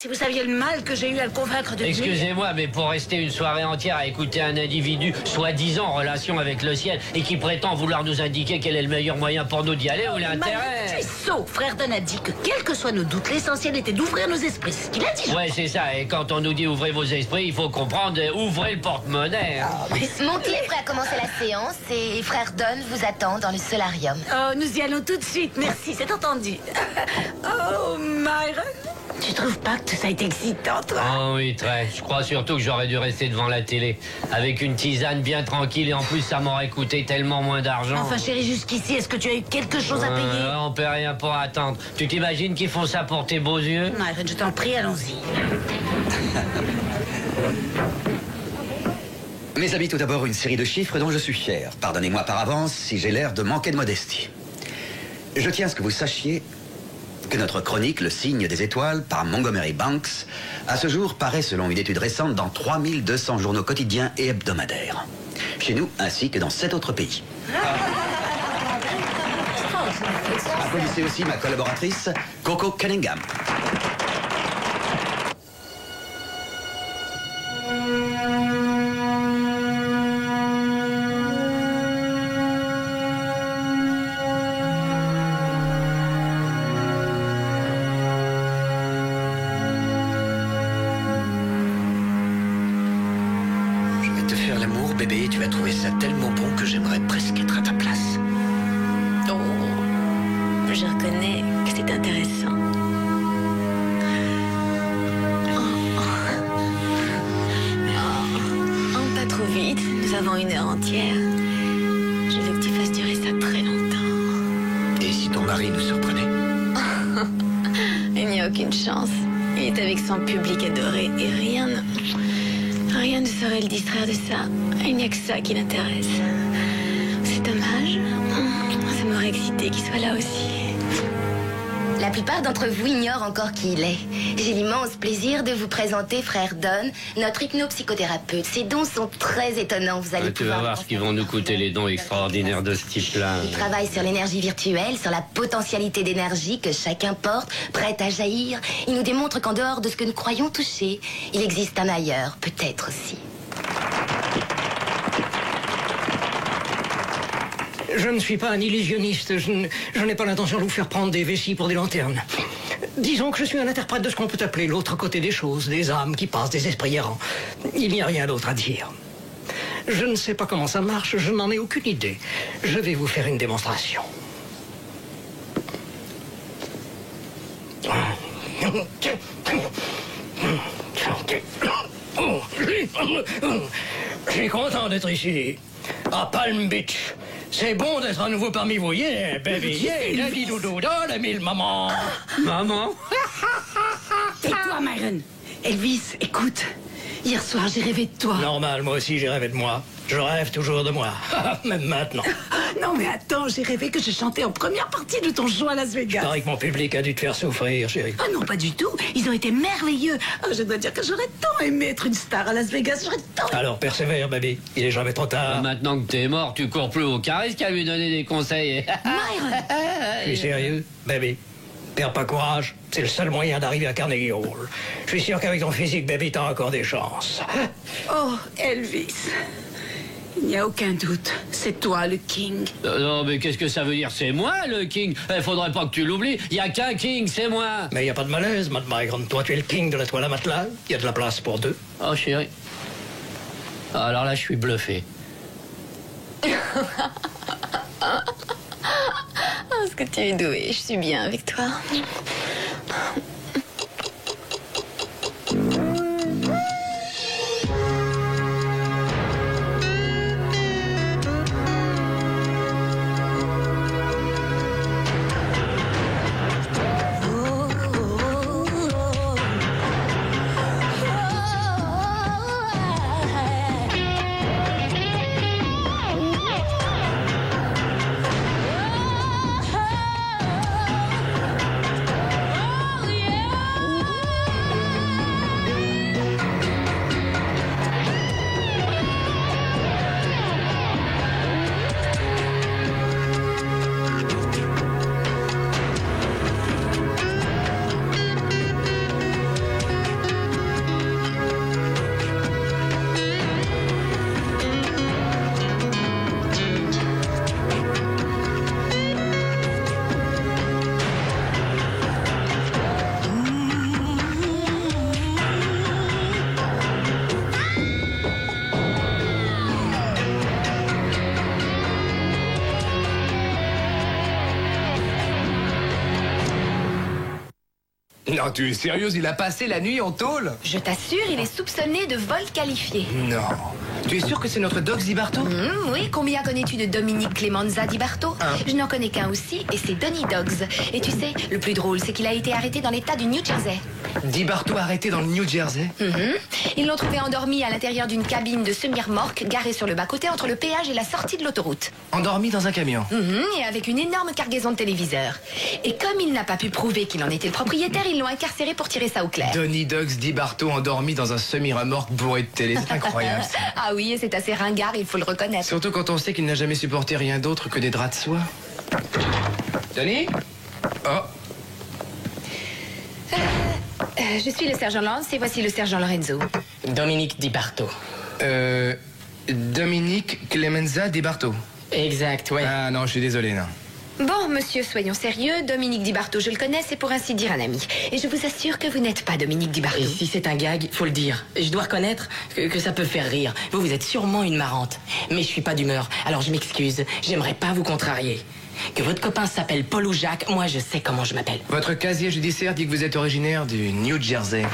Si vous saviez le mal que j'ai eu à le convaincre de venir... Excusez-moi, mais pour rester une soirée entière à écouter un individu soi-disant en relation avec le ciel et qui prétend vouloir nous indiquer quel est le meilleur moyen pour nous d'y aller, où l'intérêt? Tu es sot. Frère Don a dit que quels que soient nos doutes, l'essentiel était d'ouvrir nos esprits. C'est ce qu'il a dit. Ouais, c'est ça. Et quand on nous dit ouvrez vos esprits, il faut comprendre ouvrez le porte-monnaie. Montez est prêt à commencer la séance et frère Don vous attend dans le solarium. Oh, nous y allons tout de suite. Merci, c'est entendu. Oh, Myron. Tu trouves pas que ça a été excitant, toi? Oh oui, très. Je crois surtout que j'aurais dû rester devant la télé. Avec une tisane bien tranquille et en plus ça m'aurait coûté tellement moins d'argent. Enfin, chérie, jusqu'ici, est-ce que tu as eu quelque chose à payer? On paie rien pour attendre. Tu t'imagines qu'ils font ça pour tes beaux yeux? Myron, je t'en prie, allons-y. Mes amis, tout d'abord, une série de chiffres dont je suis fier. Pardonnez-moi par avance si j'ai l'air de manquer de modestie. Je tiens à ce que vous sachiez que notre chronique, Le Signe des Étoiles, par Montgomery Banks, à ce jour paraît, selon une étude récente, dans 3200 journaux quotidiens et hebdomadaires. Chez nous, ainsi que dans 7 autres pays. Applaudissez aussi ma collaboratrice, Coco Cunningham. Bébé, tu vas trouver ça tellement bon que j'aimerais presque être à ta place. Oh, je reconnais que c'est intéressant. Oh, pas trop vite, nous avons 1 heure entière. Je veux que tu fasses durer ça très longtemps. Et si ton mari nous surprenait? Il n'y a aucune chance. Il est avec son public adoré et rien ne saurait le distraire de ça. Il n'y a que ça qui l'intéresse. C'est dommage. Ça m'aurait excité qu'il soit là aussi. La plupart d'entre vous ignorent encore qui il est. J'ai l'immense plaisir de vous présenter frère Don, notre hypnopsychothérapeute. Ses dons sont très étonnants, vous allez Tu vas voir ce qu'ils vont nous coûter, les dons extraordinaires de ce type-là. Il travaille sur l'énergie virtuelle, sur la potentialité d'énergie que chacun porte, prête à jaillir. Il nous démontre qu'en dehors de ce que nous croyons toucher, il existe un ailleurs, peut-être aussi. Je ne suis pas un illusionniste. Je n'ai pas l'intention de vous faire prendre des vessies pour des lanternes. Disons que je suis un interprète de ce qu'on peut appeler l'autre côté des choses, des âmes qui passent, des esprits errants. Il n'y a rien d'autre à dire. Je ne sais pas comment ça marche, je n'en ai aucune idée. Je vais vous faire une démonstration. Je suis content d'être ici, à Palm Beach. C'est bon d'être à nouveau parmi vous. Yeah, baby, yeah, la di doudou, dans la mille maman. Maman? Tais-toi, Myron. Elvis, écoute. Hier soir, j'ai rêvé de toi. Normal, moi aussi, j'ai rêvé de moi. Je rêve toujours de moi. Même maintenant. Non, mais attends, j'ai rêvé que je chantais en première partie de ton show à Las Vegas. Il paraît que mon public a dû te faire souffrir, chérie. Ah non, pas du tout. Ils ont été merveilleux. Oh, je dois dire que j'aurais tant aimé être une star à Las Vegas. J'aurais tant... Alors, persévère, baby. Il est jamais trop tard. Maintenant que t'es mort, tu cours plus au charisme qu'à lui donner des conseils. Myron. Je suis sérieux, baby. Perds pas courage. C'est le seul moyen d'arriver à Carnegie Hall. Je suis sûr qu'avec ton physique, baby, t'as encore des chances. Oh, Elvis. Il n'y a aucun doute. C'est toi, le King. Non, mais qu'est-ce que ça veut dire? C'est moi, le King? Faudrait pas que tu l'oublies. Il y a qu'un King, c'est moi. Mais il n'y a pas de malaise, Matt Myron. Toi, tu es le King de la toile à matelas. Il y a de la place pour 2. Oh, chérie. Alors là, je suis bluffé. Oh, ce que tu es doué, je suis bien avec toi. Oh, Non, tu es sérieuse, il a passé la nuit en tôle? Je t'assure, il est soupçonné de vol qualifié. Non. Tu es sûr que c'est notre Dogs Di Barto? Oui, combien connais-tu de Dominique Clemenza Di Barto? Je n'en connais qu'un aussi, et c'est Donny Dogs. Et tu sais, le plus drôle, c'est qu'il a été arrêté dans l'état du New Jersey. Di Barto arrêté dans le New Jersey? Ils l'ont trouvé endormi à l'intérieur d'une cabine de semi-remorque garée sur le bas-côté entre le péage et la sortie de l'autoroute. Endormi dans un camion? Et avec une énorme cargaison de téléviseurs. Et comme il n'a pas pu prouver qu'il en était le propriétaire, ils l'ont incarcéré pour tirer ça au clair. Donny Dogs Di Barto endormi dans un semi-remorque bourré de télé, c'est incroyable ça. Ah oui, et c'est assez ringard, il faut le reconnaître. Surtout quand on sait qu'il n'a jamais supporté rien d'autre que des draps de soie. Donny? Oh. Je suis le sergent Lance et voici le sergent Lorenzo. Dominique Di Barto. Dominique Clemenza Di Barto. Exact, ouais. Ah non, je suis désolé, non. Bon, monsieur, soyons sérieux. Dominique Di Barto, je le connais, c'est pour ainsi dire un ami. Et je vous assure que vous n'êtes pas Dominique Di Barto. Et si c'est un gag, faut le dire. Je dois reconnaître que ça peut faire rire. Vous êtes sûrement une marrante. Mais je suis pas d'humeur, alors je m'excuse. J'aimerais pas vous contrarier. Que votre copain s'appelle Paul ou Jacques, moi je sais comment je m'appelle. Votre casier judiciaire dit que vous êtes originaire du New Jersey.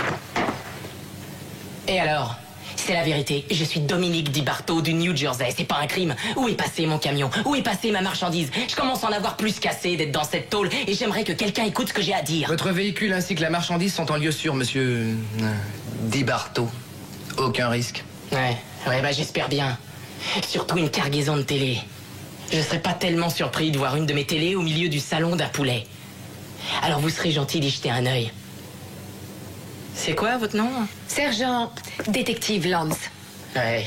Et alors? C'est la vérité, je suis Dominique Di Barto du New Jersey, c'est pas un crime. Où est passé mon camion? Où est passée ma marchandise? Je commence à en avoir plus qu'assez d'être dans cette tôle et j'aimerais que quelqu'un écoute ce que j'ai à dire. Votre véhicule ainsi que la marchandise sont en lieu sûr, monsieur Di Barto. Aucun risque. Ouais, bah j'espère bien. Surtout une cargaison de télé. Je serais pas tellement surpris de voir une de mes télés au milieu du salon d'un poulet. Alors vous serez gentil d'y jeter un œil. C'est quoi votre nom? Sergent Détective Lance. Ouais,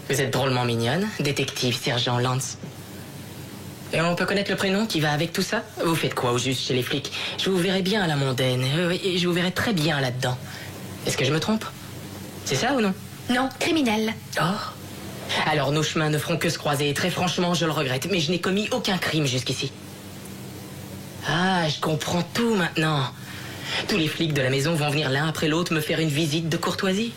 vous êtes drôlement mignonne, détective sergent Lance. Et on peut connaître le prénom qui va avec tout ça? Vous faites quoi au juste chez les flics? Je vous verrai bien à la mondaine, et je vous verrai très bien là-dedans. Est-ce que je me trompe? C'est ça ou non? Non, criminel. Oh. Alors nos chemins ne feront que se croiser, très franchement je le regrette, mais je n'ai commis aucun crime jusqu'ici. Ah, je comprends tout maintenant. Tous les flics de la maison vont venir l'un après l'autre me faire une visite de courtoisie.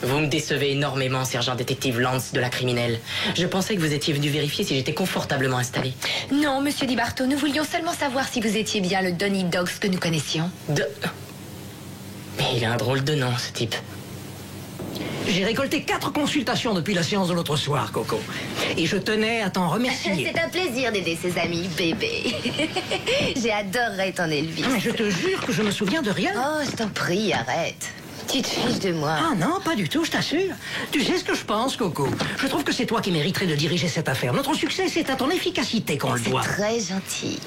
Vous me décevez énormément, sergent détective Lance de la criminelle. Je pensais que vous étiez venu vérifier si j'étais confortablement installé. Non, monsieur Di Barto, nous voulions seulement savoir si vous étiez bien le Donny Dogs que nous connaissions. Mais il a un drôle de nom, ce type. J'ai récolté 4 consultations depuis la séance de l'autre soir, Coco. Et je tenais à t'en remercier. C'est un plaisir d'aider ses amis, bébé. J'ai adoré ton Elvis. Mais je te jure que je me souviens de rien. Oh, je t'en prie, arrête. Tu te fiches de moi. Ah non, pas du tout, je t'assure. Tu sais ce que je pense, Coco? Je trouve que c'est toi qui mériterais de diriger cette affaire. Notre succès, c'est à ton efficacité qu'on le doit. C'est très gentil.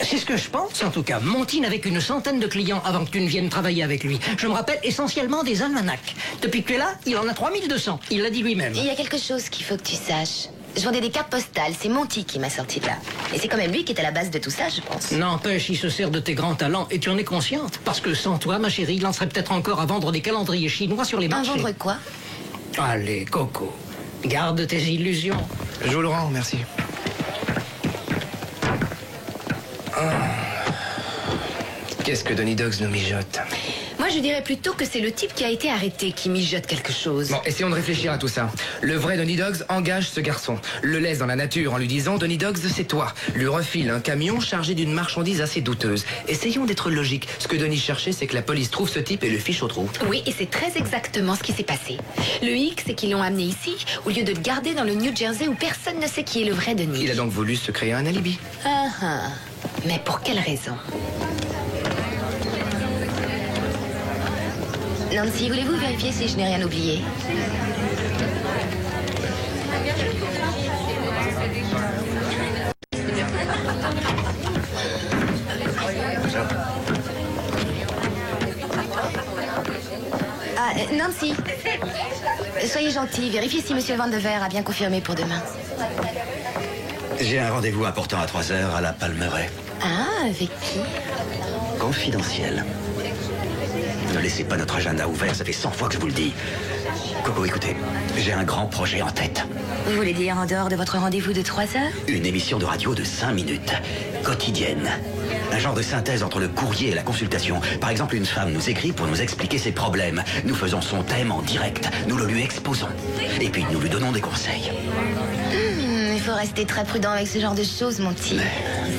C'est ce que je pense, en tout cas. Monty n'avait qu'une centaine de clients avant que tu ne viennes travailler avec lui. Je me rappelle essentiellement des almanachs. Depuis que tu es là, il en a 3200. Il l'a dit lui-même. Il y a quelque chose qu'il faut que tu saches. Je vendais des cartes postales, c'est Monty qui m'a sorti de là. Et c'est quand même lui qui est à la base de tout ça, je pense. N'empêche, il se sert de tes grands talents et tu en es consciente. Parce que sans toi, ma chérie, il en serait peut-être encore à vendre des calendriers chinois sur les marchés. À vendre quoi? Allez, Coco, garde tes illusions. Je vous le rends, merci. Qu'est-ce que Donny Dogs nous mijote? Moi, je dirais plutôt que c'est le type qui a été arrêté qui mijote quelque chose. Bon, essayons de réfléchir à tout ça. Le vrai Donny Dogs engage ce garçon, le laisse dans la nature en lui disant « Donny Dogs, c'est toi », lui refile un camion chargé d'une marchandise assez douteuse. Essayons d'être logiques. Ce que Donny cherchait, c'est que la police trouve ce type et le fiche au trou. Oui, et c'est très exactement ce qui s'est passé. Le hic, c'est qu'ils l'ont amené ici, au lieu de le garder dans le New Jersey où personne ne sait qui est le vrai Donny. Il a donc voulu se créer un alibi. Mais pour quelle raison? Nancy, voulez-vous vérifier si je n'ai rien oublié? Nancy, soyez gentille, vérifiez si Monsieur Van de Ver a bien confirmé pour demain. J'ai un rendez-vous important à 3h à la Palmeraie. Ah, avec qui? Confidentiel. Ne laissez pas notre agenda ouvert, ça fait 100 fois que je vous le dis. Coco, écoutez, j'ai un grand projet en tête. Vous voulez dire en dehors de votre rendez-vous de 3 heures? Une émission de radio de 5 minutes, quotidienne. Un genre de synthèse entre le courrier et la consultation. Par exemple, une femme nous écrit pour nous expliquer ses problèmes. Nous faisons son thème en direct. Nous le lui exposons. Et puis nous lui donnons des conseils. Il faut rester très prudent avec ce genre de choses, mon petit.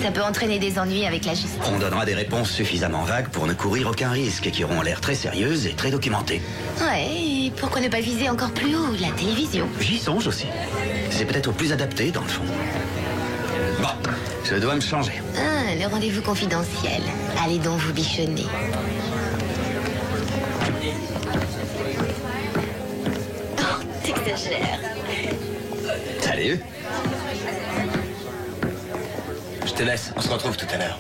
Ça peut entraîner des ennuis avec la justice. On donnera des réponses suffisamment vagues pour ne courir aucun risque et qui auront l'air très sérieuses et très documentées. Ouais, et pourquoi ne pas viser encore plus haut, la télévision? J'y songe aussi. C'est peut-être plus adapté, dans le fond. Bon, je dois me changer. Ah, le rendez-vous confidentiel. Allez donc vous bichonner. Oh, t'exagères. Salut. Je te laisse, on se retrouve tout à l'heure.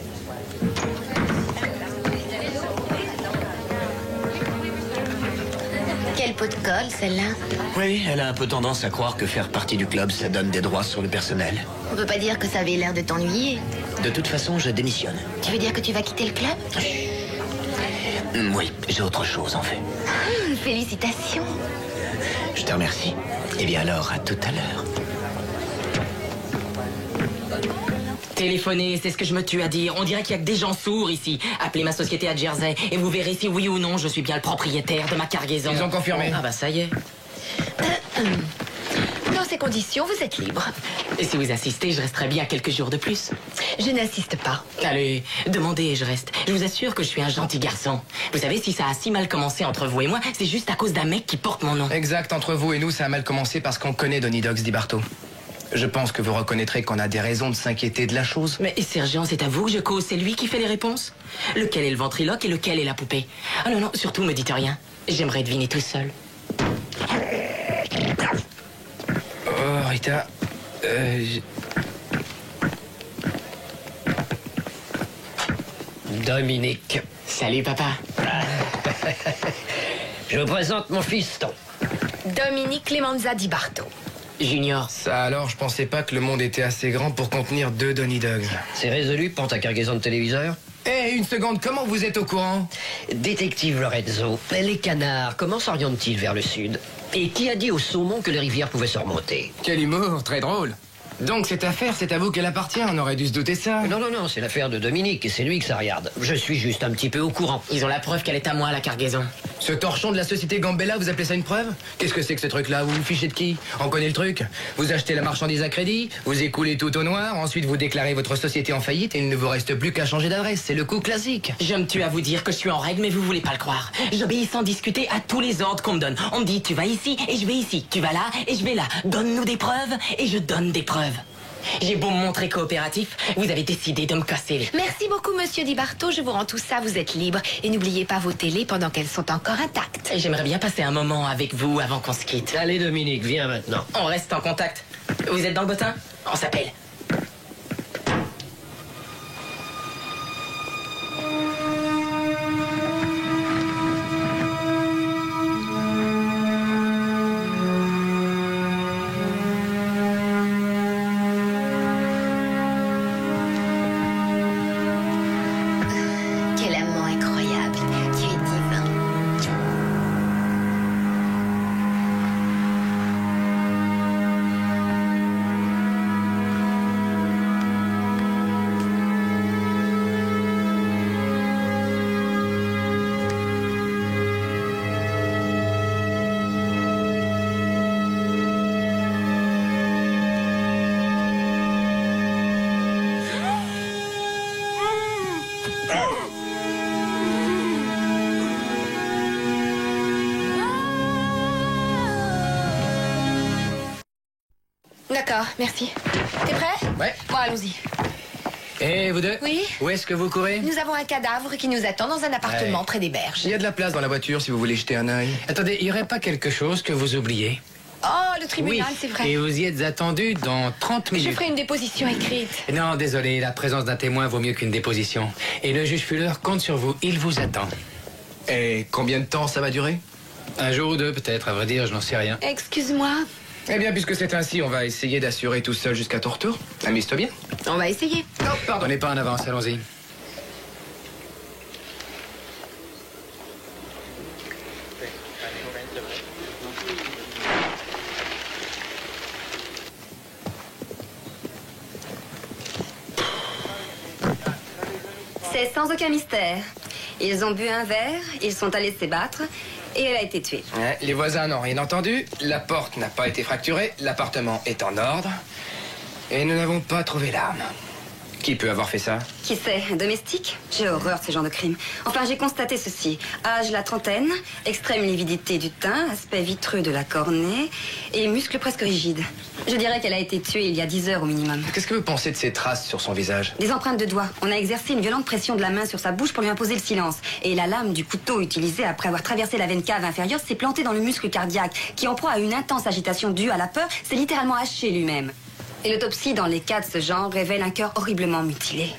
Quel pot de colle, celle-là? Oui, elle a un peu tendance à croire que faire partie du club, ça donne des droits sur le personnel. On peut pas dire que ça avait l'air de t'ennuyer. De toute façon, je démissionne. Tu veux dire que tu vas quitter le club? Oui, j'ai autre chose en fait. Félicitations. Je te remercie. Eh bien alors, à tout à l'heure. Téléphoner, c'est ce que je me tue à dire. On dirait qu'il y a que des gens sourds ici. Appelez ma société à Jersey et vous verrez si oui ou non je suis bien le propriétaire de ma cargaison. Ils ont confirmé. Ah bah ça y est. Dans ces conditions, vous êtes libre. Et si vous insistez, je resterai bien quelques jours de plus. Je n'insiste pas. Allez, demandez et je reste. Je vous assure que je suis un gentil garçon. Vous savez, si ça a si mal commencé entre vous et moi, c'est juste à cause d'un mec qui porte mon nom. Exact, entre vous et nous, ça a mal commencé parce qu'on connaît Donny Dogs, dit Barto. Je pense que vous reconnaîtrez qu'on a des raisons de s'inquiéter de la chose. Mais sergent, c'est à vous que je cause, c'est lui qui fait les réponses. Lequel est le ventriloque et lequel est la poupée? Ah non, non, surtout me dites rien. J'aimerais deviner tout seul. Oh, Rita... Dominique. Salut, papa. Je vous présente mon fiston. Dominique Clemenza Di Barto. Junior. Ça alors, je pensais pas que le monde était assez grand pour contenir 2 Donny Dogs. C'est résolu pour ta cargaison de téléviseur? Eh, une seconde, comment vous êtes au courant? Détective Lorenzo, les canards, comment s'orientent-ils vers le sud? Et qui a dit au saumon que les rivières pouvaient se remonter? Quel humour, très drôle. Donc cette affaire, c'est à vous qu'elle appartient, on aurait dû se douter ça. Non, non, non, c'est l'affaire de Dominique et c'est lui que ça regarde. Je suis juste un petit peu au courant. Ils ont la preuve qu'elle est à moi, la cargaison. Ce torchon de la société Gambella, vous appelez ça une preuve? Qu'est-ce que c'est que ce truc-là? Vous vous fichez de qui? On connaît le truc. Vous achetez la marchandise à crédit, vous écoulez tout au noir, ensuite vous déclarez votre société en faillite et il ne vous reste plus qu'à changer d'adresse. C'est le coup classique. Je me tue à vous dire que je suis en règle, mais vous voulez pas le croire. J'obéis sans discuter à tous les ordres qu'on me donne. On me dit, tu vas ici et je vais ici. Tu vas là et je vais là. Donne-nous des preuves et je donne des preuves. J'ai beau me montrer coopératif, vous avez décidé de me casser les... Merci beaucoup, monsieur Di Barto. Je vous rends tout ça, vous êtes libre. Et n'oubliez pas vos télés pendant qu'elles sont encore intactes. J'aimerais bien passer un moment avec vous avant qu'on se quitte. Allez Dominique, viens maintenant. On reste en contact. Vous êtes dans le bottin? On s'appelle. Quel amant incroyable. Tu es divin. D'accord, merci. T'es prêt? Ouais. Bon, allons-y. Eh, vous deux? Oui? Où est-ce que vous courez? Nous avons un cadavre qui nous attend dans un appartement Ouais. près des berges. Il y a de la place dans la voiture si vous voulez jeter un œil. Attendez, il n'y aurait pas quelque chose que vous oubliez? Oh, le tribunal, c'est vrai. Et vous y êtes attendu dans 30 Je minutes. ferai une déposition écrite. Non, désolé, la présence d'un témoin vaut mieux qu'une déposition. Et le juge Fuller compte sur vous, il vous attend. Et combien de temps ça va durer? Un jour ou deux peut-être, à vrai dire, je n'en sais rien. Excuse-moi. Eh bien, puisque c'est ainsi, on va essayer d'assurer tout seul jusqu'à ton retour. Amuse-toi bien. On va essayer. Oh, pardon. Prenez pas en avance, allons-y. C'est sans aucun mystère. Ils ont bu un verre, ils sont allés se battre et elle a été tuée. Ouais, les voisins n'ont rien entendu, la porte n'a pas été fracturée, l'appartement est en ordre. Et nous n'avons pas trouvé l'arme. Qui peut avoir fait ça? Qui sait, un domestique? J'ai horreur de ce genre de crime. Enfin, j'ai constaté ceci. Âge la trentaine, extrême lividité du teint, aspect vitreux de la cornée et muscles presque rigides. Je dirais qu'elle a été tuée il y a 10 heures au minimum. Qu'est-ce que vous pensez de ces traces sur son visage? Des empreintes de doigts. On a exercé une violente pression de la main sur sa bouche pour lui imposer le silence. Et la lame du couteau utilisée après avoir traversé la veine cave inférieure s'est plantée dans le muscle cardiaque, qui en proie à une intense agitation due à la peur, s'est littéralement haché lui-même. Et l'autopsie dans les cas de ce genre révèle un cœur horriblement mutilé.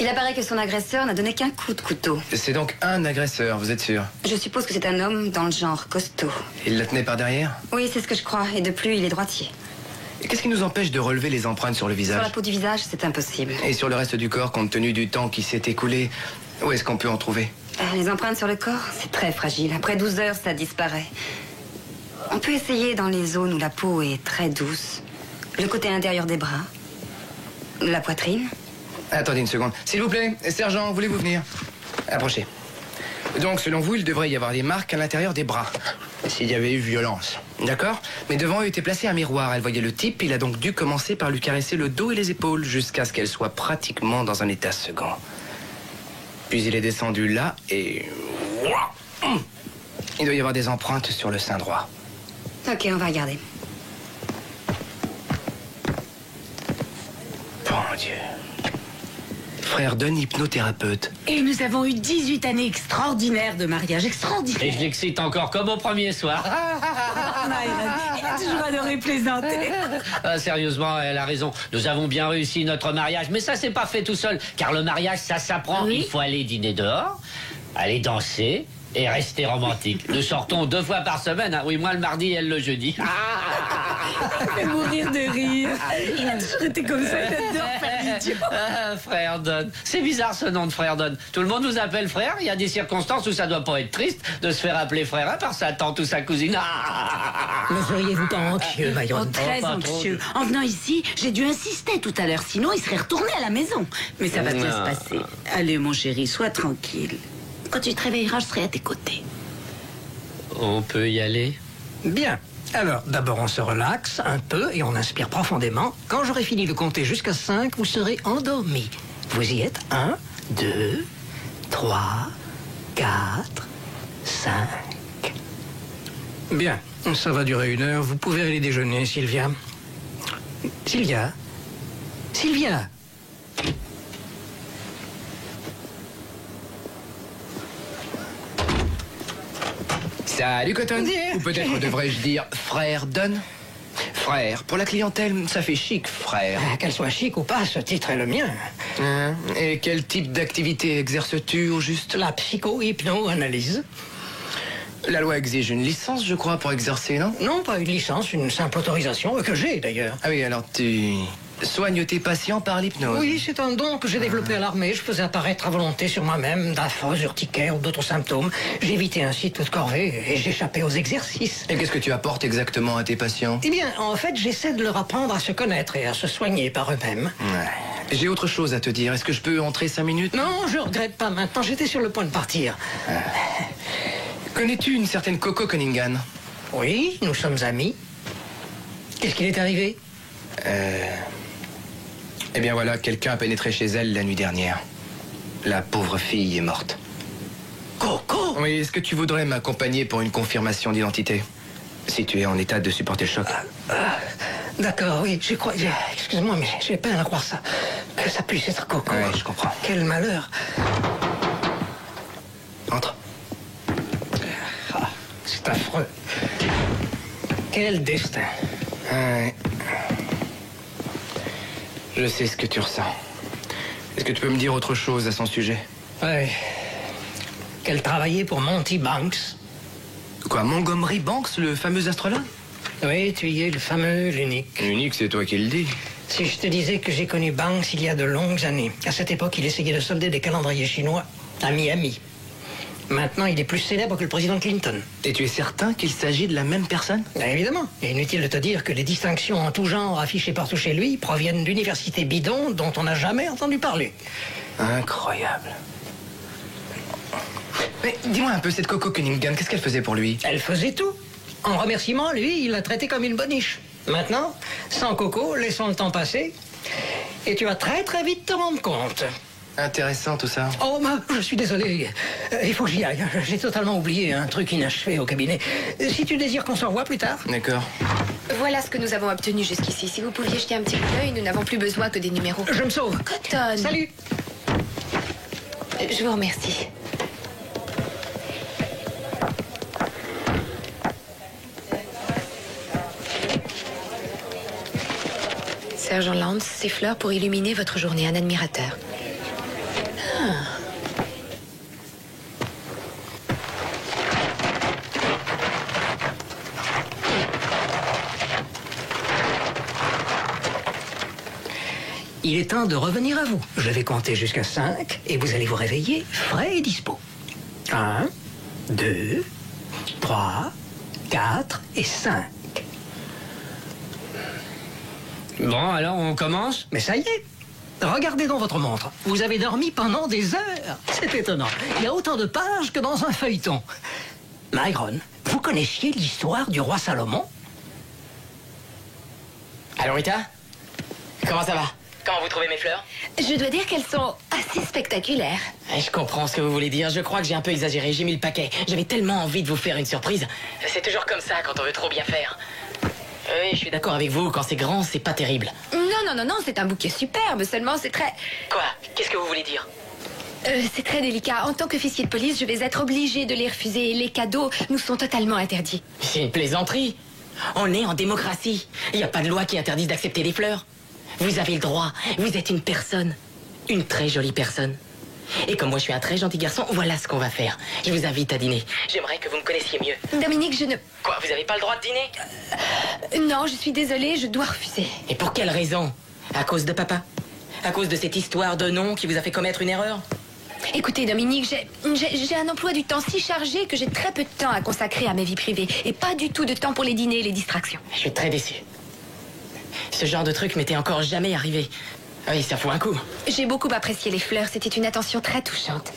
Il apparaît que son agresseur n'a donné qu'un coup de couteau. C'est donc un agresseur, vous êtes sûr? Je suppose que c'est un homme dans le genre costaud. Il la tenait par derrière? Oui, c'est ce que je crois. Et de plus, il est droitier. Et qu'est-ce qui nous empêche de relever les empreintes sur le visage? Sur la peau du visage, c'est impossible. Et sur le reste du corps, compte tenu du temps qui s'est écoulé, où est-ce qu'on peut en trouver? Les empreintes sur le corps, c'est très fragile. Après 12 heures, ça disparaît. On peut essayer dans les zones où la peau est très douce. Le côté intérieur des bras. La poitrine. Attendez une seconde. S'il vous plaît, sergent, voulez-vous venir? Approchez. Donc, selon vous, il devrait y avoir des marques à l'intérieur des bras. S'il y avait eu violence. D'accord? Mais devant eux était placé un miroir. Elle voyait le type, il a donc dû commencer par lui caresser le dos et les épaules jusqu'à ce qu'elle soit pratiquement dans un état second. Puis il est descendu là et... Il doit y avoir des empreintes sur le sein droit. Ok, on va regarder. Bon Dieu. Frère Dunn, hypnothérapeute. Et nous avons eu 18 années extraordinaires de mariage, extraordinaires. Et je l'excite encore comme au premier soir. Myron, il a toujours adoré plaisanter. Ah, sérieusement, elle a raison. Nous avons bien réussi notre mariage. Mais ça, c'est pas fait tout seul. Car le mariage, ça s'apprend. Oui. Il faut aller dîner dehors, aller danser et rester romantique. Nous sortons 2 fois par semaine. Hein. Oui, moi le mardi et elle le jeudi. fait mourir de rire. Il a toujours été comme ça, il adore faire l'idiot. Ah, frère Don. C'est bizarre ce nom de frère Don. Tout le monde nous appelle frère. Il y a des circonstances où ça doit pas être triste de se faire appeler frère hein, par sa tante ou sa cousine. Ne seriez-vous pas anxieux, Myron? Très anxieux. En venant ici, j'ai dû insister tout à l'heure, sinon il serait retourné à la maison. Mais ça va bien se passer. Allez, mon chéri, sois tranquille. Quand tu te réveilleras, je serai à tes côtés. On peut y aller? Bien. Alors, d'abord, on se relaxe un peu et on inspire profondément. Quand j'aurai fini de compter jusqu'à 5, vous serez endormi. Vous y êtes 1, 2, 3, 4, 5. Bien, ça va durer 1 heure. Vous pouvez aller déjeuner, Sylvia. Sylvia. Sylvia. Salut Cotton. Ou peut-être devrais-je dire frère Dunn. Frère, pour la clientèle, ça fait chic, frère. Qu'elle soit chic ou pas, ce titre est le mien. Et quel type d'activité exerces-tu au juste? La psycho-hypno-analyse. La loi exige une licence, je crois, pour exercer, non? Non, pas une licence, une simple autorisation, que j'ai d'ailleurs. Ah oui, alors tu soignes tes patients par l'hypnose? Oui, c'est un don que j'ai développé à l'armée. Je faisais apparaître à volonté sur moi-même d'affreuses urticaires ou d'autres symptômes. J'évitais ainsi toute corvée et j'échappais aux exercices. Et qu'est-ce que tu apportes exactement à tes patients? Eh bien, en fait, j'essaie de leur apprendre à se connaître et à se soigner par eux-mêmes. Ouais. J'ai autre chose à te dire. Est-ce que je peux entrer 5 minutes? Non, je regrette pas maintenant. J'étais sur le point de partir. Connais-tu une certaine Coco Cunningham? Oui, nous sommes amis. Qu'est-ce qu'il est arrivé? Eh bien voilà, quelqu'un a pénétré chez elle la nuit dernière. La pauvre fille est morte. Coco? Oui, est-ce que tu voudrais m'accompagner pour une confirmation d'identité? Si tu es en état de supporter le choc. D'accord, oui, je crois... Excuse-moi, mais j'ai peine à croire ça. Que ça puisse être Coco. Oui, je comprends. Quel malheur. Entre. C'est affreux. Quel destin. Ouais. Je sais ce que tu ressens. Est-ce que tu peux me dire autre chose à son sujet? Oui. Qu'elle travaillait pour Monty Banks. Quoi, Montgomery Banks, le fameux astrologue? Oui, tu y es, le fameux, l'unique. L'unique, c'est toi qui le dis. Si je te disais que j'ai connu Banks il y a de longues années. À cette époque, il essayait de solder des calendriers chinois à Miami. Maintenant, il est plus célèbre que le président Clinton. Et tu es certain qu'il s'agit de la même personne? Évidemment. Et inutile de te dire que les distinctions en tout genre affichées partout chez lui proviennent d'universités bidons dont on n'a jamais entendu parler. Incroyable. Mais dis-moi un peu, cette Coco Cunningham, qu'est-ce qu'elle faisait pour lui? Elle faisait tout. En remerciement, lui, il l'a traité comme une boniche. Maintenant, sans Coco, laissons le temps passer. Et tu vas très très vite te rendre compte. Intéressant tout ça. Oh, je suis désolé. Il faut que j'y aille. J'ai totalement oublié un truc inachevé au cabinet. Si tu désires qu'on se revoie plus tard. D'accord. Voilà ce que nous avons obtenu jusqu'ici. Si vous pouviez jeter un petit coup d'œil, nous n'avons plus besoin que des numéros. Je me sauve. Cotton. Salut. Je vous remercie. Sergent Lance, ces fleurs pour illuminer votre journée, un admirateur. Il est temps de revenir à vous. Je vais compter jusqu'à 5 et vous allez vous réveiller frais et dispo. 1, 2, 3, 4 et 5. Bon, alors on commence? Mais ça y est. Regardez dans votre montre. Vous avez dormi pendant des heures. C'est étonnant. Il y a autant de pages que dans un feuilleton. Myron, vous connaissiez l'histoire du roi Salomon? Allô, Rita? Comment ça va? Comment vous trouvez mes fleurs? Je dois dire qu'elles sont assez spectaculaires. Je comprends ce que vous voulez dire. Je crois que j'ai un peu exagéré. J'ai mis le paquet. J'avais tellement envie de vous faire une surprise. C'est toujours comme ça quand on veut trop bien faire. Oui, je suis d'accord avec vous. Quand c'est grand, c'est pas terrible. Non, c'est un bouquet superbe. Seulement, c'est très... Quoi? Qu'est-ce que vous voulez dire? C'est très délicat. En tant qu'officier de police, je vais être obligée de les refuser. Les cadeaux nous sont totalement interdits. C'est une plaisanterie. On est en démocratie. Il n'y a pas de loi qui interdise d'accepter des fleurs. Vous avez le droit. Vous êtes une personne. Une très jolie personne. Et comme moi je suis un très gentil garçon, voilà ce qu'on va faire. Je vous invite à dîner. J'aimerais que vous me connaissiez mieux. Dominique, je ne... Quoi, vous n'avez pas le droit de dîner? Non, je suis désolée, je dois refuser. Et pour quelle raison? À cause de papa? À cause de cette histoire de nom qui vous a fait commettre une erreur? Écoutez, Dominique, j'ai un emploi du temps si chargé que j'ai très peu de temps à consacrer à ma vie privée. Et pas du tout de temps pour les dîners et les distractions. Je suis très déçu. Ce genre de truc m'était encore jamais arrivé. Oui, ça fout un coup. J'ai beaucoup apprécié les fleurs. C'était une attention très touchante.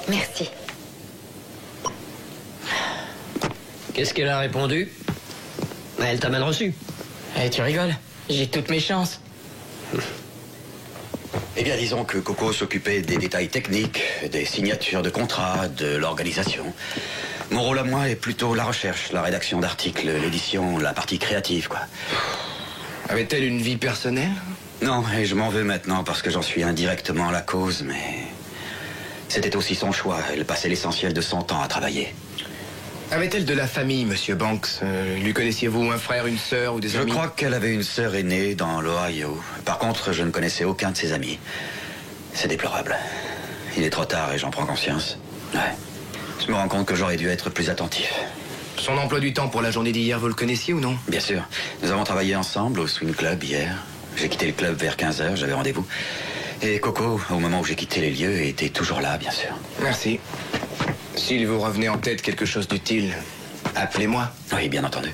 Merci. Qu'est-ce qu'elle a répondu? Elle t'a mal reçu. Eh, tu rigoles? J'ai toutes mes chances. Eh bien, disons que Coco s'occupait des détails techniques, des signatures de contrats, de l'organisation. Mon rôle à moi est plutôt la recherche, la rédaction d'articles, l'édition, la partie créative, quoi. Avait-elle une vie personnelle? Non, et je m'en veux maintenant parce que j'en suis indirectement la cause, mais... C'était aussi son choix. Elle passait l'essentiel de son temps à travailler. Avait-elle de la famille, monsieur Banks? Lui connaissiez-vous un frère, une sœur ou des amis? Je crois qu'elle avait une sœur aînée dans l'Ohio. Par contre, je ne connaissais aucun de ses amis. C'est déplorable. Il est trop tard et j'en prends conscience. Ouais. Je me rends compte que j'aurais dû être plus attentif. Son emploi du temps pour la journée d'hier, vous le connaissiez ou non? Bien sûr. Nous avons travaillé ensemble au Swing Club hier. J'ai quitté le club vers 15h, j'avais rendez-vous. Et Coco, au moment où j'ai quitté les lieux, était toujours là, bien sûr. Merci. S'il vous revenait en tête quelque chose d'utile, appelez-moi. Oui, bien entendu.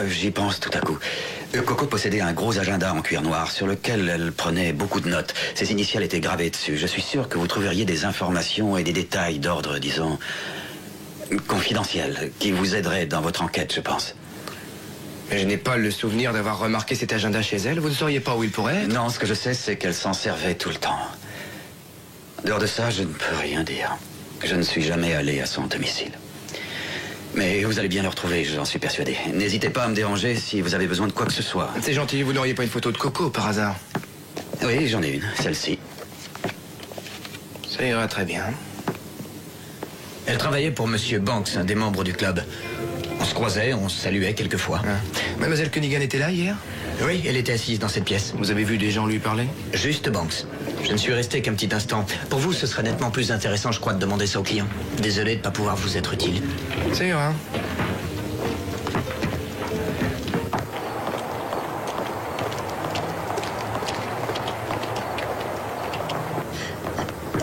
J'y pense tout à coup. Coco possédait un gros agenda en cuir noir sur lequel elle prenait beaucoup de notes. Ses initiales étaient gravées dessus. Je suis sûr que vous trouveriez des informations et des détails d'ordre, disons, confidentiel, qui vous aideraient dans votre enquête, je pense. Mais je n'ai pas le souvenir d'avoir remarqué cet agenda chez elle. Vous ne sauriez pas où il pourrait être? Non, ce que je sais, c'est qu'elle s'en servait tout le temps. Dehors de ça, je ne peux rien dire. Je ne suis jamais allé à son domicile. Mais vous allez bien le retrouver, j'en suis persuadé. N'hésitez pas à me déranger si vous avez besoin de quoi que ce soit. C'est gentil, vous n'auriez pas une photo de Coco, par hasard? Oui, j'en ai une, celle-ci. Ça ira très bien. Elle travaillait pour Monsieur Banks, un des membres du club. On se croisait, on se saluait quelquefois. Mademoiselle Cunningham était là hier? Oui, elle était assise dans cette pièce. Vous avez vu des gens lui parler? Juste Banks. Je ne suis resté qu'un petit instant. Pour vous, ce serait nettement plus intéressant, je crois, de demander ça au client. Désolé de ne pas pouvoir vous être utile. Ça ira.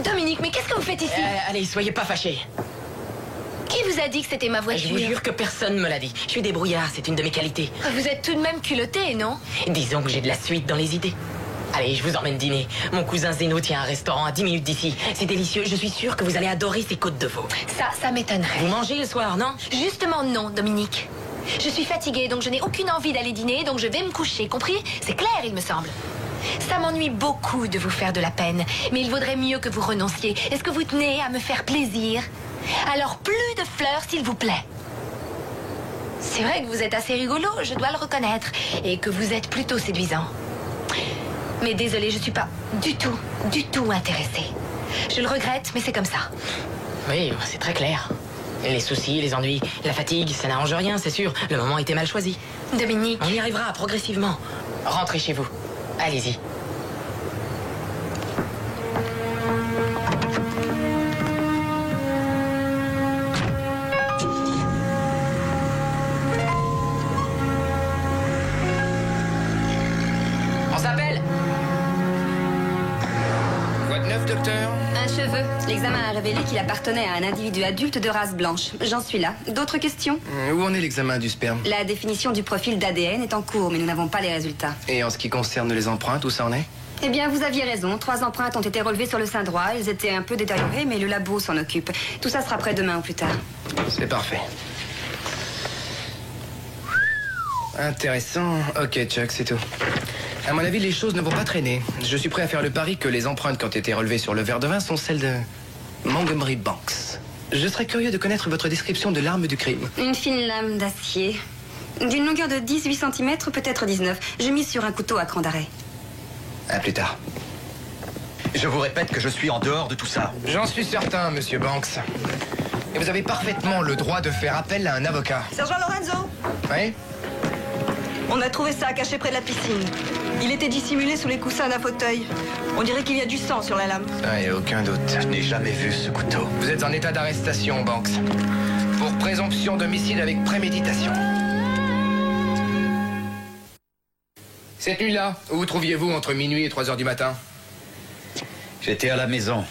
Dominique, mais qu'est-ce que vous faites ici? Allez, soyez pas fâchés. Qui vous a dit que c'était ma voiture? Je vous jure que personne me l'a dit. Je suis débrouillard, c'est une de mes qualités. Vous êtes tout de même culotté, non? Disons que j'ai de la suite dans les idées. Allez, je vous emmène dîner. Mon cousin Zeno tient un restaurant à 10 minutes d'ici. C'est délicieux, je suis sûre que vous allez adorer ces côtes de veau. Ça m'étonnerait. Vous mangez le soir, non? Justement non, Dominique. Je suis fatiguée, donc je n'ai aucune envie d'aller dîner, donc je vais me coucher, compris? C'est clair, il me semble. Ça m'ennuie beaucoup de vous faire de la peine, mais il vaudrait mieux que vous renonciez. Est-ce que vous tenez à me faire plaisir? Alors plus de fleurs, s'il vous plaît. C'est vrai que vous êtes assez rigolo, je dois le reconnaître, et que vous êtes plutôt séduisant. Mais désolée, je suis pas du tout intéressée. Je le regrette, mais c'est comme ça. Oui, c'est très clair. Les soucis, les ennuis, la fatigue, ça n'arrange rien, c'est sûr. Le moment était mal choisi. Dominique... On y arrivera progressivement. Rentrez chez vous. Allez-y. On s'appelle. Quoi de neuf, docteur? Un cheveu. L'examen a révélé qu'il appartenait à un individu adulte de race blanche. J'en suis là. D'autres questions? Où en est l'examen du sperme? La définition du profil d'ADN est en cours, mais nous n'avons pas les résultats. Et en ce qui concerne les empreintes, où ça en est? Eh bien, vous aviez raison. 3 empreintes ont été relevées sur le sein droit. Elles étaient un peu détériorées, mais le labo s'en occupe. Tout ça sera prêt demain ou plus tard. C'est parfait. Intéressant. Ok, Chuck, c'est tout. À mon avis, les choses ne vont pas traîner. Je suis prêt à faire le pari que les empreintes qui ont été relevées sur le verre de vin sont celles de Montgomery Banks. Je serais curieux de connaître votre description de l'arme du crime. Une fine lame d'acier. D'une longueur de 18 cm, peut-être 19. Je mise sur un couteau à cran d'arrêt. À plus tard. Je vous répète que je suis en dehors de tout ça. J'en suis certain, monsieur Banks. Et vous avez parfaitement le droit de faire appel à un avocat. Sergent Lorenzo, Oui? on a trouvé ça caché près de la piscine. Il était dissimulé sous les coussins d'un fauteuil. On dirait qu'il y a du sang sur la lame. Ah, y a aucun doute. Je n'ai jamais vu ce couteau. Vous êtes en état d'arrestation, Banks. Pour présomption d'homicide avec préméditation. Cette nuit-là, où vous trouviez-vous entre minuit et 3 heures du matin? J'étais à la maison.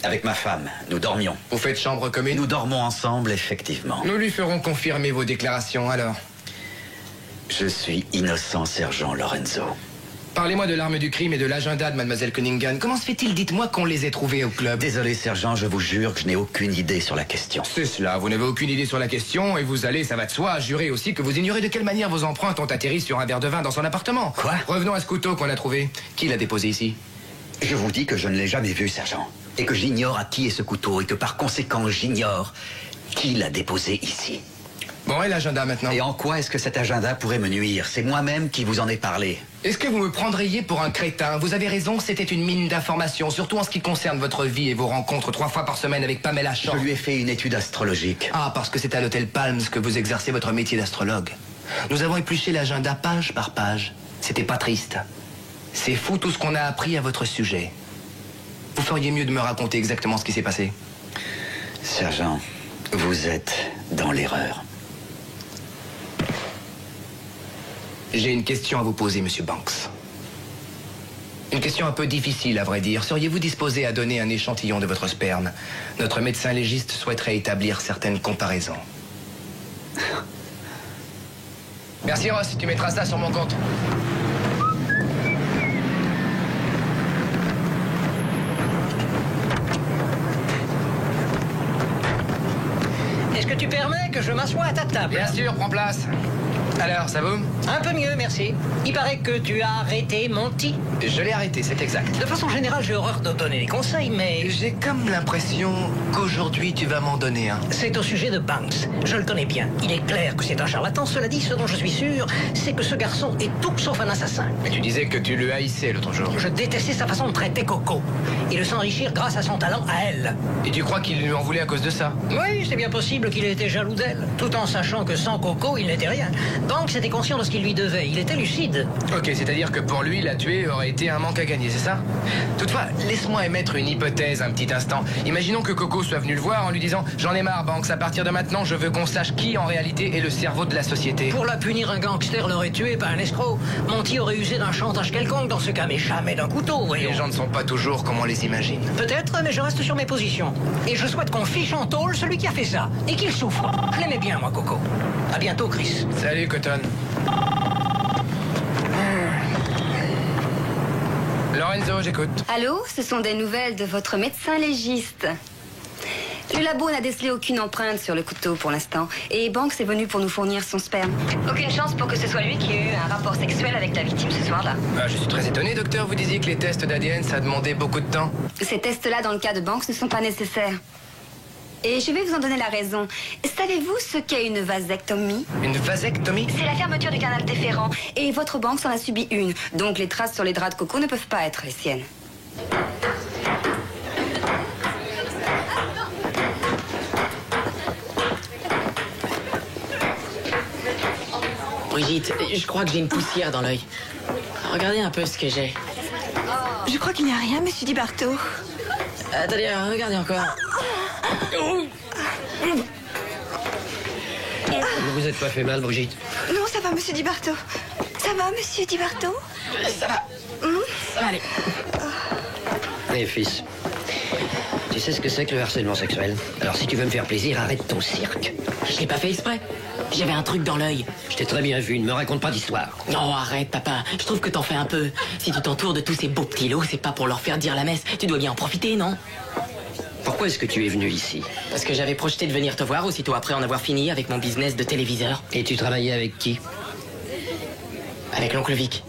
Avec ma femme. Nous dormions. Vous faites chambre commune? Nous dormons ensemble, effectivement. Nous lui ferons confirmer vos déclarations, alors. Je suis innocent, sergent Lorenzo. Parlez-moi de l'arme du crime et de l'agenda de Mademoiselle Cunningham. Comment se fait-il, dites-moi, qu'on les ait trouvés au club? Désolé, sergent, je vous jure que je n'ai aucune idée sur la question. C'est cela, vous n'avez aucune idée sur la question et vous allez, ça va de soi, jurer aussi que vous ignorez de quelle manière vos empreintes ont atterri sur un verre de vin dans son appartement. Quoi? Revenons à ce couteau qu'on a trouvé. Qui l'a déposé ici? Je vous dis que je ne l'ai jamais vu, sergent. Et que j'ignore à qui est ce couteau et que par conséquent, j'ignore qui l'a déposé ici. Bon, et l'agenda maintenant? Et en quoi est-ce que cet agenda pourrait me nuire? C'est moi-même qui vous en ai parlé. Est-ce que vous me prendriez pour un crétin? Vous avez raison, c'était une mine d'informations, surtout en ce qui concerne votre vie et vos rencontres 3 fois par semaine avec Pamela Shaw. Je lui ai fait une étude astrologique. Ah, parce que c'est à l'hôtel Palms que vous exercez votre métier d'astrologue. Nous avons épluché l'agenda page par page. C'était pas triste. C'est fou tout ce qu'on a appris à votre sujet. Vous feriez mieux de me raconter exactement ce qui s'est passé. Sergent, vous êtes dans l'erreur. J'ai une question à vous poser, monsieur Banks. Une question un peu difficile, à vrai dire. Seriez-vous disposé à donner un échantillon de votre sperme? Notre médecin légiste souhaiterait établir certaines comparaisons. Merci, Ross. Tu mettras ça sur mon compte. Est-ce que tu permets que je m'assoie à ta table? Bien sûr, prends place. Alors, ça vous? Un peu mieux, merci. Il paraît que tu as arrêté Monty. Je l'ai arrêté, c'est exact. De façon générale, j'ai horreur de donner des conseils, mais... J'ai comme l'impression qu'aujourd'hui, tu vas m'en donner un. C'est au sujet de Banks. Je le connais bien. Il est clair que c'est un charlatan. Cela dit, ce dont je suis sûr, c'est que ce garçon est tout sauf un assassin. Mais tu disais que tu le haïssais l'autre jour. Je détestais sa façon de traiter Coco et de s'enrichir grâce à son talent à elle. Et tu crois qu'il lui en voulait à cause de ça? Oui, c'est bien possible qu'il ait été jaloux d'elle, tout en sachant que sans Coco, il n'était rien. Banks était conscient de ce qu'il lui devait. Il était lucide. Ok, c'est-à-dire que pour lui, la tuer aurait été un manque à gagner, c'est ça? Toutefois, laisse-moi émettre une hypothèse un petit instant. Imaginons que Coco soit venu le voir en lui disant « J'en ai marre, Banks, à partir de maintenant, je veux qu'on sache qui, en réalité, est le cerveau de la société. » Pour la punir, un gangster l'aurait tué, pas un escroc. Monty aurait usé d'un chantage quelconque dans ce cas, mais jamais d'un couteau, voyons. Les gens ne sont pas toujours comme on les imagine. Peut-être, mais je reste sur mes positions. Et je souhaite qu'on fiche en tôle celui qui a fait ça. Et qu'il souffre. Je l'aimais bien, moi, Coco. À bientôt, Chris. Salut, Cotton. Lorenzo, j'écoute. Allô, ce sont des nouvelles de votre médecin légiste. Le labo n'a décelé aucune empreinte sur le couteau pour l'instant. Et Banks est venu pour nous fournir son sperme. Aucune chance pour que ce soit lui qui ait eu un rapport sexuel avec la victime ce soir-là. Ah, je suis très étonné, docteur. Vous disiez que les tests d'ADN, ça demandait beaucoup de temps. Ces tests-là, dans le cas de Banks, ne sont pas nécessaires. Et je vais vous en donner la raison. Savez-vous ce qu'est une vasectomie? Une vasectomie? C'est la fermeture du canal déférent. Et votre Banks en a subi une. Donc les traces sur les draps de coco ne peuvent pas être les siennes. Brigitte, je crois que j'ai une poussière dans l'œil. Regardez un peu ce que j'ai. Je crois qu'il n'y a rien, monsieur Di Barto. Attendez, regardez encore. Ne vous êtes pas fait mal, Brigitte? Non, ça va, monsieur Di Barto. Ça va, monsieur Di Barto? Ça va. Ça va aller. Allez, fils. Tu sais ce que c'est que le harcèlement sexuel? Alors si tu veux me faire plaisir, arrête ton cirque. Je l'ai pas fait exprès. J'avais un truc dans l'œil. Je t'ai très bien vu, ne me raconte pas d'histoire. Non, arrête, papa. Je trouve que t'en fais un peu. Si tu t'entoures de tous ces beaux petits lots, c'est pas pour leur faire dire la messe. Tu dois bien en profiter, non? Pourquoi est-ce que tu es venu ici? Parce que j'avais projeté de venir te voir aussitôt après en avoir fini avec mon business de téléviseur. Et tu travaillais avec qui? Avec l'oncle Vic.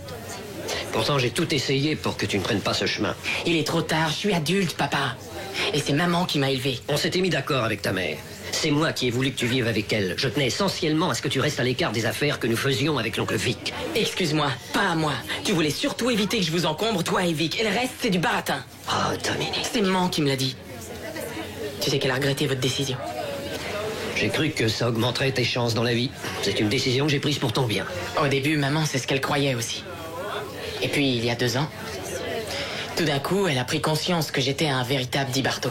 Pourtant, j'ai tout essayé pour que tu ne prennes pas ce chemin. Il est trop tard, je suis adulte, papa. Et c'est maman qui m'a élevé. On s'était mis d'accord avec ta mère. C'est moi qui ai voulu que tu vives avec elle. Je tenais essentiellement à ce que tu restes à l'écart des affaires que nous faisions avec l'oncle Vic. Excuse-moi, pas à moi. Tu voulais surtout éviter que je vous encombre, toi et Vic. Et le reste, c'est du baratin. Oh, Dominique. C'est maman qui me l'a dit. Tu sais qu'elle a regretté votre décision. J'ai cru que ça augmenterait tes chances dans la vie. C'est une décision que j'ai prise pour ton bien. Au début, maman, c'est ce qu'elle croyait aussi. Et puis, il y a 2 ans, tout d'un coup, elle a pris conscience que j'étais un véritable Di Barto.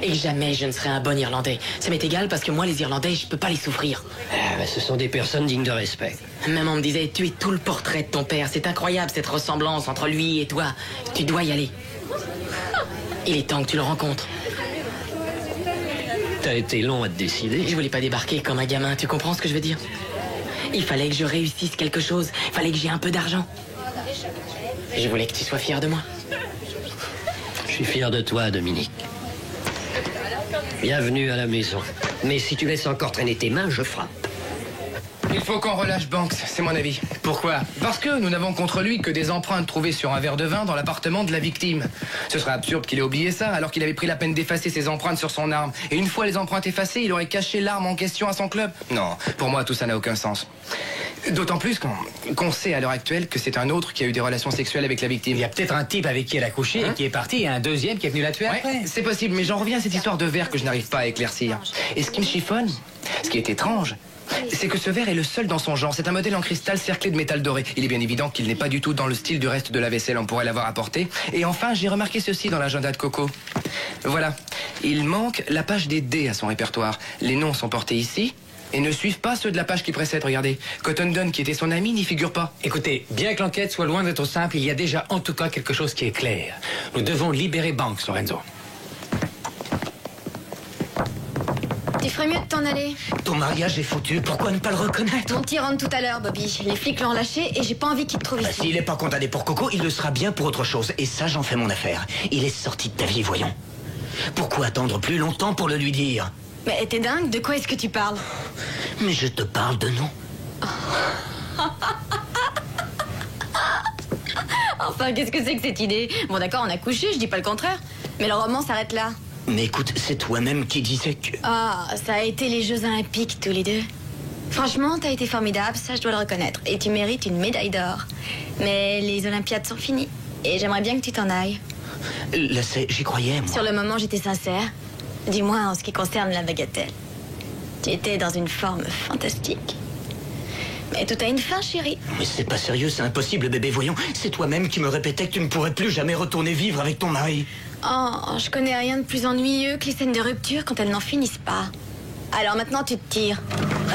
Et que jamais je ne serais un bon Irlandais. Ça m'est égal parce que moi, les Irlandais, je peux pas les souffrir. Ah, ce sont des personnes dignes de respect. Maman me disait, tu es tout le portrait de ton père. C'est incroyable, cette ressemblance entre lui et toi. Tu dois y aller. Il est temps que tu le rencontres. T'as été long à te décider. Je voulais pas débarquer comme un gamin, tu comprends ce que je veux dire? Il fallait que je réussisse quelque chose. Il fallait que j'ai un peu d'argent. Je voulais que tu sois fier de moi. Je suis fier de toi, Dominique. Bienvenue à la maison. Mais si tu laisses encore traîner tes mains, je frappe. Il faut qu'on relâche Banks, c'est mon avis. Pourquoi? Parce que nous n'avons contre lui que des empreintes trouvées sur un verre de vin dans l'appartement de la victime. Ce serait absurde qu'il ait oublié ça, alors qu'il avait pris la peine d'effacer ses empreintes sur son arme. Et une fois les empreintes effacées, il aurait caché l'arme en question à son club. Non, pour moi, tout ça n'a aucun sens. D'autant plus qu'on sait à l'heure actuelle que c'est un autre qui a eu des relations sexuelles avec la victime. Il y a peut-être un type avec qui elle a couché et qui est parti, et un deuxième qui est venu la tuer après. C'est possible, mais j'en reviens à cette histoire de verre que je n'arrive pas à éclaircir. Et ce qui me chiffonne, ce qui est étrange, c'est que ce verre est le seul dans son genre. C'est un modèle en cristal cerclé de métal doré. Il est bien évident qu'il n'est pas du tout dans le style du reste de la vaisselle, on pourrait l'avoir apporté. Et enfin, j'ai remarqué ceci dans l'agenda de Coco. Voilà, il manque la page des dés à son répertoire. Les noms sont portés ici et ne suivent pas ceux de la page qui précède, regardez. Cotton Dunn, qui était son ami, n'y figure pas. Écoutez, bien que l'enquête soit loin d'être simple, il y a déjà en tout cas quelque chose qui est clair. Nous devons libérer Banks, Lorenzo. Tu ferais mieux de t'en aller. Ton mariage est foutu, pourquoi ne pas le reconnaître? Mon petit rentre tout à l'heure, Bobby. Les flics l'ont lâché et j'ai pas envie qu'il te trouve ici. S'il n'est pas condamné pour Coco, il le sera bien pour autre chose. Et ça, j'en fais mon affaire. Il est sorti de ta vie, voyons. Pourquoi attendre plus longtemps pour le lui dire? Mais t'es dingue, de quoi est-ce que tu parles? Mais je te parle de non. Enfin, qu'est-ce que c'est que cette idée? Bon d'accord, on a couché, je dis pas le contraire. Mais le roman s'arrête là. Mais écoute, c'est toi-même qui disais que... Ah, ça a été les Jeux Olympiques, tous les deux. Franchement, t'as été formidable, ça je dois le reconnaître. Et tu mérites une médaille d'or. Mais les Olympiades sont finies. Et j'aimerais bien que tu t'en ailles. Là, j'y croyais, moi. Sur le moment, j'étais sincère. Du moins en ce qui concerne la bagatelle. Tu étais dans une forme fantastique. Mais tout a une fin, chérie. Mais c'est pas sérieux, c'est impossible, bébé, voyons. C'est toi-même qui me répétais que tu ne pourrais plus jamais retourner vivre avec ton mari. Oh, je connais rien de plus ennuyeux que les scènes de rupture quand elles n'en finissent pas. Alors maintenant, tu te tires.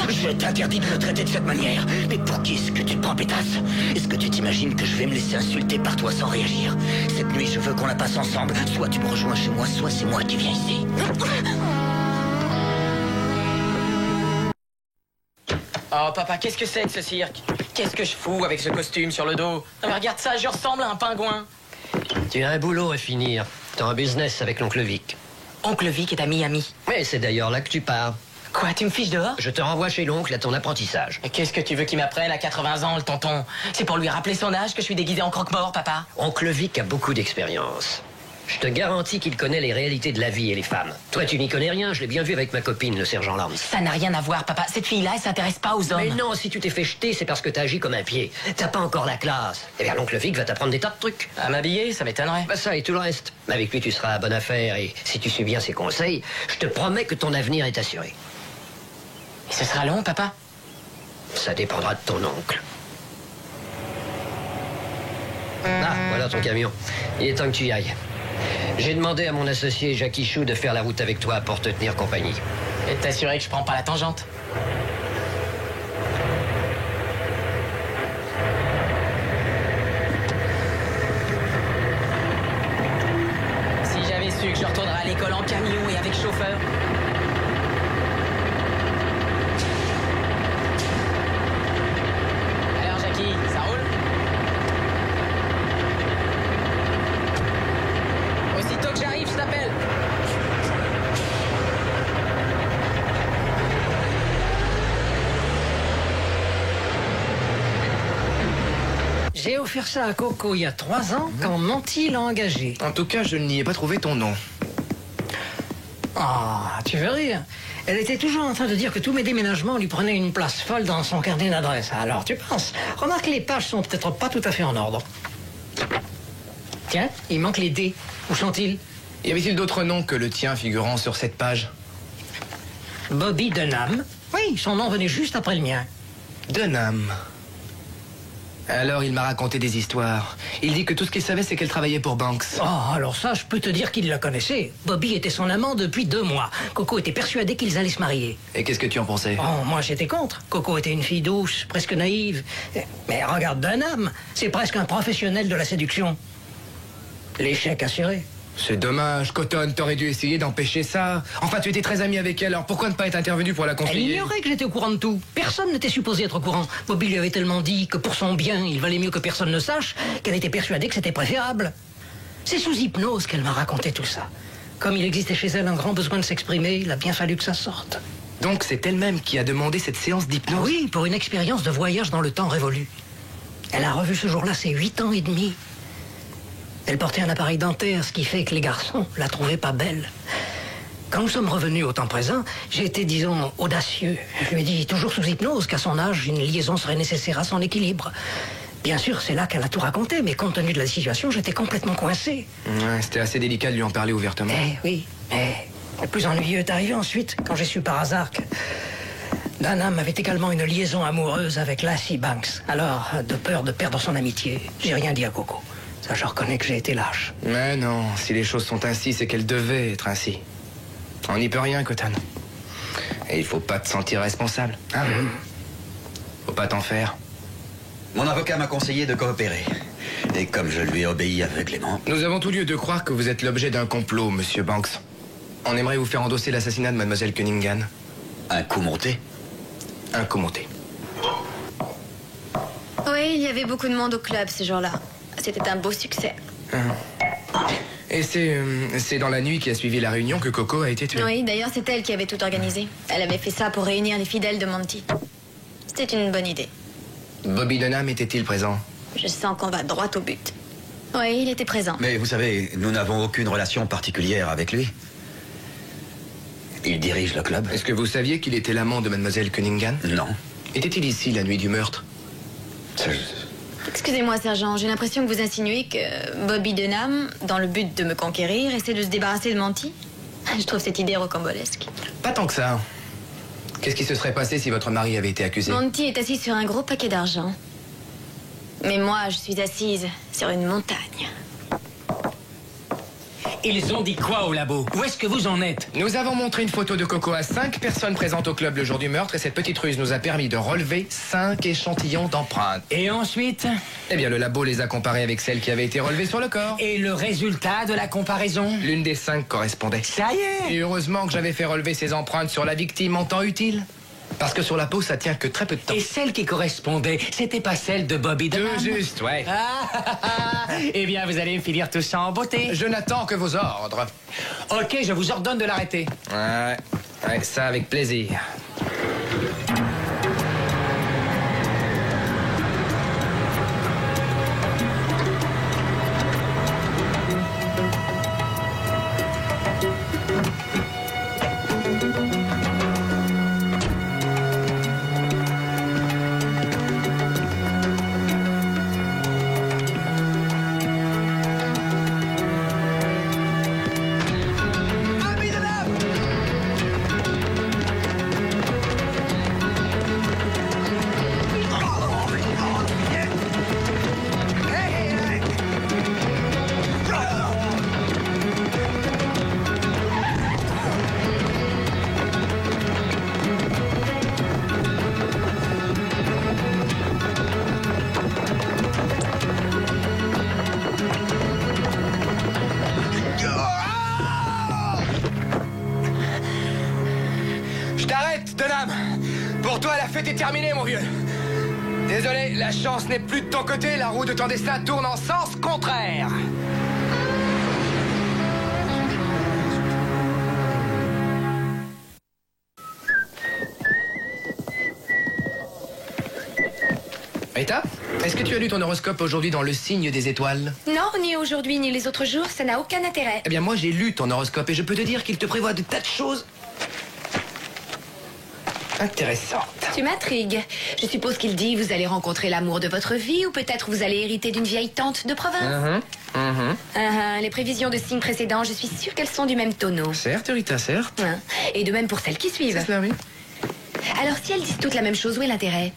Je t'interdis de me traiter de cette manière. Mais pour qui est-ce que tu te prends, pétasse? Est-ce que tu t'imagines que je vais me laisser insulter par toi sans réagir? Cette nuit, je veux qu'on la passe ensemble. Soit tu me rejoins chez moi, soit c'est moi qui viens ici. Oh, papa, qu'est-ce que c'est que ce cirque? Qu'est-ce que je fous avec ce costume sur le dos? Non, mais regarde ça, je ressemble à un pingouin. Tu as un boulot à finir. T'as un business avec l'oncle Vic. Oncle Vic est à Miami. Mais c'est d'ailleurs là que tu pars. Quoi, tu me fiches dehors? Je te renvoie chez l'oncle à ton apprentissage. Et qu'est-ce que tu veux qu'il m'apprenne à 80 ans, le tonton? C'est pour lui rappeler son âge que je suis déguisé en croque-mort, papa? Oncle Vic a beaucoup d'expérience. Je te garantis qu'il connaît les réalités de la vie et les femmes. Toi, tu n'y connais rien, je l'ai bien vu avec ma copine, le sergent Lance. Ça n'a rien à voir, papa. Cette fille-là, elle s'intéresse pas aux hommes. Mais non, si tu t'es fait jeter, c'est parce que t'as agi comme un pied. T'as pas encore la classe. Eh bien, l'oncle Vic va t'apprendre des tas de trucs. À m'habiller, ça m'étonnerait. Bah ça et tout le reste. Avec lui, tu seras à bonne affaire et si tu suis bien ses conseils, je te promets que ton avenir est assuré. Et ce sera long, papa? Ça dépendra de ton oncle. Ah, voilà ton camion. Il est temps que tu y ailles. J'ai demandé à mon associé Jackie Chou de faire la route avec toi pour te tenir compagnie. Et t'assurer que je prends pas la tangente? Si j'avais su que je retournerais à l'école en camion et avec chauffeur. Alors Jackie, ça roule? Aussitôt que j'arrive, je t'appelle. J'ai offert ça à Coco il y a 3 ans quand Monty l'a engagé. En tout cas, je n'y ai pas trouvé ton nom. Ah, tu veux rire? Elle était toujours en train de dire que tous mes déménagements lui prenaient une place folle dans son carnet d'adresse. Alors, tu penses? Remarque, les pages sont peut-être pas tout à fait en ordre. Tiens, il manque les D. Où sont-ils? Y avait-il d'autres noms que le tien figurant sur cette page? Bobby Dunham. Oui, son nom venait juste après le mien. Dunham. Alors il m'a raconté des histoires. Il dit que tout ce qu'il savait, c'est qu'elle travaillait pour Banks. Oh, alors ça, je peux te dire qu'il la connaissait. Bobby était son amant depuis 2 mois. Coco était persuadé qu'ils allaient se marier. Et qu'est-ce que tu en pensais? Oh, moi j'étais contre. Coco était une fille douce, presque naïve. Mais regarde Dunham, c'est presque un professionnel de la séduction. L'échec assuré. C'est dommage, Cotton, t'aurais dû essayer d'empêcher ça. Enfin, tu étais très ami avec elle, alors pourquoi ne pas être intervenu pour la Elle conseiller? ignorait que j'étais au courant de tout. Personne n'était supposé être au courant. Bobby lui avait tellement dit que pour son bien, il valait mieux que personne ne sache, qu'elle était persuadée que c'était préférable. C'est sous hypnose qu'elle m'a raconté tout ça. Comme il existait chez elle un grand besoin de s'exprimer, il a bien fallu que ça sorte. Donc c'est elle-même qui a demandé cette séance d'hypnose? Oui, pour une expérience de voyage dans le temps révolu. Elle a revu ce jour-là ses 8 ans et demi. Elle portait un appareil dentaire, ce qui fait que les garçons la trouvaient pas belle. Quand nous sommes revenus au temps présent, j'ai été, disons, audacieux. Je lui ai dit, toujours sous hypnose, qu'à son âge, une liaison serait nécessaire à son équilibre. Bien sûr, c'est là qu'elle a tout raconté, mais compte tenu de la situation, j'étais complètement coincé. Ouais, c'était assez délicat de lui en parler ouvertement. Oui, mais le plus ennuyeux est arrivé ensuite, quand j'ai su par hasard que Dunham avait également une liaison amoureuse avec Lassie Banks. Alors, de peur de perdre son amitié, j'ai rien dit à Coco. Ça, je reconnais que j'ai été lâche. Mais non, si les choses sont ainsi, c'est qu'elles devaient être ainsi. On n'y peut rien, Cotton. Et il faut pas te sentir responsable. Hein? Faut pas t'en faire. Mon avocat m'a conseillé de coopérer. Et comme je lui ai obéi aveuglément... Nous avons tout lieu de croire que vous êtes l'objet d'un complot, monsieur Banks. On aimerait vous faire endosser l'assassinat de mademoiselle Cunningham. Un coup monté? Un coup monté. Oui, il y avait beaucoup de monde au club ce jour-là. C'était un beau succès. Et c'est dans la nuit qui a suivi la réunion que Coco a été tuée? Oui, d'ailleurs, c'est elle qui avait tout organisé. Elle avait fait ça pour réunir les fidèles de Monty. C'était une bonne idée. Bobby Dunham était-il présent? Je sens qu'on va droit au but. Oui, il était présent. Mais vous savez, nous n'avons aucune relation particulière avec lui. Il dirige le club. Est-ce que vous saviez qu'il était l'amant de mademoiselle Cunningham? Non. Était-il ici la nuit du meurtre? Excusez-moi, sergent, j'ai l'impression que vous insinuez que Bobby Dunham, dans le but de me conquérir, essaie de se débarrasser de Monty. Je trouve cette idée rocambolesque. Pas tant que ça. Qu'est-ce qui se serait passé si votre mari avait été accusé? Monty est assis sur un gros paquet d'argent. Mais moi, je suis assise sur une montagne. Ils ont dit quoi au labo? Où est-ce que vous en êtes? Nous avons montré une photo de Coco à 5 personnes présentes au club le jour du meurtre et cette petite ruse nous a permis de relever 5 échantillons d'empreintes. Et ensuite? Eh bien, le labo les a comparées avec celles qui avaient été relevées sur le corps. Et le résultat de la comparaison? L'une des 5 correspondait. Ça y est! Et heureusement que j'avais fait relever ces empreintes sur la victime en temps utile. Parce que sur la peau, ça tient que très peu de temps. Et celle qui correspondait, c'était pas celle de Bobby Dunham? Tout juste, ouais. Eh bien, vous allez finir tout ça en beauté. Je n'attends que vos ordres. Ok, je vous ordonne de l'arrêter. Ouais, ça avec plaisir. Pour toi, la fête est terminée, mon vieux. Désolé, la chance n'est plus de ton côté. La roue de ton destin tourne en sens contraire. Rita, est-ce que tu as lu ton horoscope aujourd'hui dans le signe des étoiles? Non, ni aujourd'hui ni les autres jours, ça n'a aucun intérêt. Eh bien, moi, j'ai lu ton horoscope et je peux te dire qu'il te prévoit de tas de choses intéressantes. Tu m'intrigues. Je suppose qu'il dit vous allez rencontrer l'amour de votre vie ou peut-être vous allez hériter d'une vieille tante de province. Les prévisions de signes précédents, je suis sûre qu'elles sont du même tonneau. Certes, Rita, certes. Et de même pour celles qui suivent. C'est cela, oui. Alors si elles disent toutes la même chose, où est l'intérêt?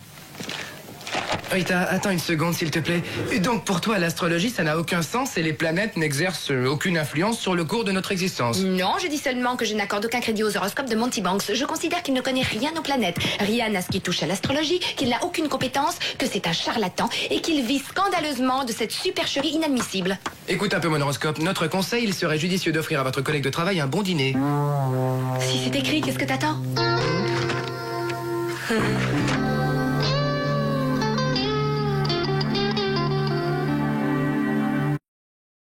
Rita, attends une seconde, s'il te plaît. Donc, pour toi, l'astrologie, ça n'a aucun sens et les planètes n'exercent aucune influence sur le cours de notre existence. Non, je dis seulement que je n'accorde aucun crédit aux horoscopes de Monty Banks. Je considère qu'il ne connaît rien aux planètes, rien à ce qui touche à l'astrologie, qu'il n'a aucune compétence, que c'est un charlatan et qu'il vit scandaleusement de cette supercherie inadmissible. Écoute un peu mon horoscope. Notre conseil, il serait judicieux d'offrir à votre collègue de travail un bon dîner. Si c'est écrit, qu'est-ce que t'attends?